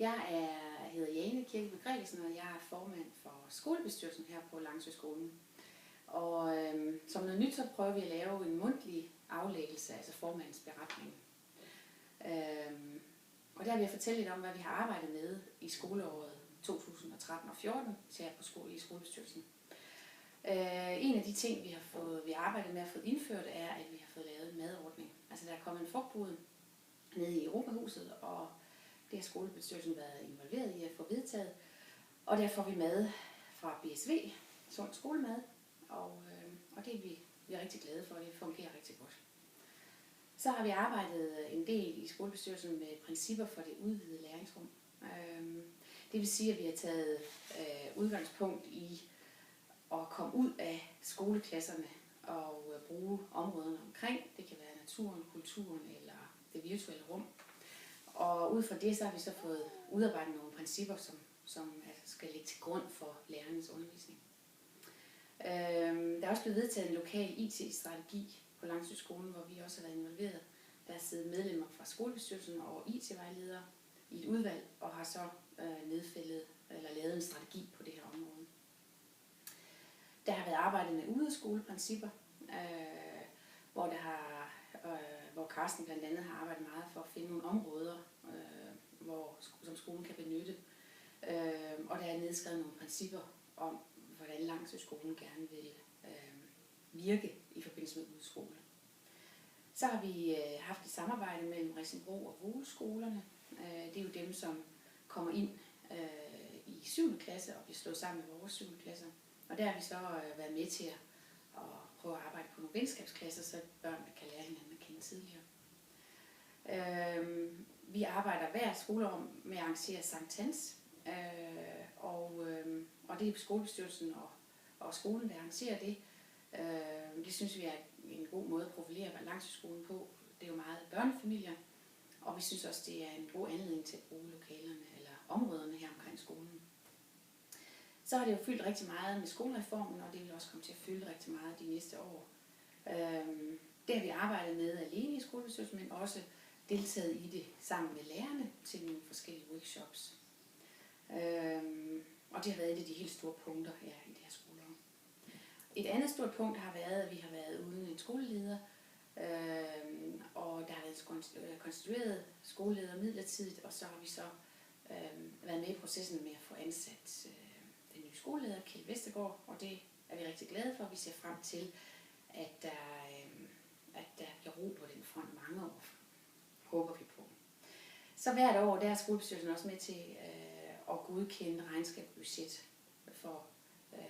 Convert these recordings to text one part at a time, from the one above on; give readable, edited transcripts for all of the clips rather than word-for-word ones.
hedder Jane Kirkeby Gregersen, og jeg er formand for skolebestyrelsen her på Langsøskolen. Og som noget nyt, så prøver vi at lave en mundtlig aflæggelse, altså formandens beretning. Og der vil jeg fortælle lidt om, hvad vi har arbejdet med i skoleåret 2013 og 14 her i skolebestyrelsen. En af de ting, vi har arbejdet med at få indført, er, at vi har fået lavet en madordning. Altså der er kommet en frugtbod nede i Europahuset, og det har skolebestyrelsen været involveret i at få vedtaget. Og der får vi mad fra BSV, Sund Skolemad, og det er vi er rigtig glade for, og det fungerer rigtig godt. Så har vi arbejdet en del i skolebestyrelsen med principper for det udvidede læringsrum. Det vil sige, at vi har taget udgangspunkt i at komme ud af skoleklasserne og bruge områderne omkring. Det kan være naturen, kulturen eller det virtuelle rum. Og ud fra det, så har vi så fået udarbejdet nogle principper, som skal ligge til grund for lærernes undervisning. Der er også blevet vedtaget en lokal IT-strategi på Langsøskolen, hvor vi også har været involveret. Der er siddet medlemmer fra skolebestyrelsen og IT-vejledere i et udvalg, og har så nedfældet eller lavet en strategi på det her område. Der har været arbejdet med udeskoleprincipper, hvor Carsten blandt andet har arbejdet meget for at finde nogle områder, som skolen kan benytte. Og der er nedskrevet nogle principper om, hvordan Langsøskolen gerne vil virke i forbindelse med udskole. Så har vi haft et samarbejde mellem Risenbro og Vogeskolerne. Det er jo dem, som kommer ind i 7. klasse og bliver slået sammen med vores 7. klasser. Og der har vi så været med til at prøve at arbejde på nogle venskabsklasser, så børnene kan lære hinanden at kende tidligere. Vi arbejder hver skoleår med at arrangere Sankt Hans, og det er skolebestyrelsen og skolen, der arrangerer det. Det synes vi er en god måde at profilere Langsøskolen på. Det er jo meget børnefamilier, og vi synes også, det er en god anledning til at bruge lokalerne eller områderne her omkring skolen. Så har det jo fyldt rigtig meget med skolereformen, og det vil også komme til at fylde rigtig meget de næste år. Det har vi arbejdet med alene i skolebestyrelsen, men også deltaget i det sammen med lærerne til nogle forskellige workshops. Og det har været et af de helt store punkter her i det her skoleår. Et andet stort punkt har været, at vi har været uden en skoleleder, og der har været konstitueret skoleleder midlertidigt, og så har vi så været med i processen med at få ansat den nye skoleleder, Kjeld Vestergaard, og det er vi rigtig glade for. Vi ser frem til, at der bliver ro på den front mange år, håber vi på. Så hvert år, der er skolebestyrelsen også med til at godkende regnskabsbudget for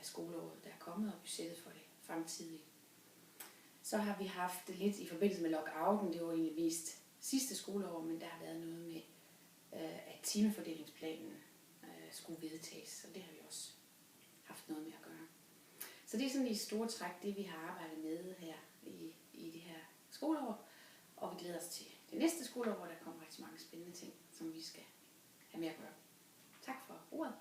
skoleåret, der er kommet, og budgettet for det fremtidige. Så har vi haft lidt i forbindelse med lockouten, det var egentlig vist sidste skoleår, men der har været noget med, at timefordelingsplanen skulle vedtages, og det har vi også haft noget med at gøre. Så det er sådan i store træk det, vi har arbejdet med her i det her skoleår, og vi glæder os til det næste skoleår, hvor der kommer rigtig mange spændende ting, som vi skal have med at gøre. Tak for ordet.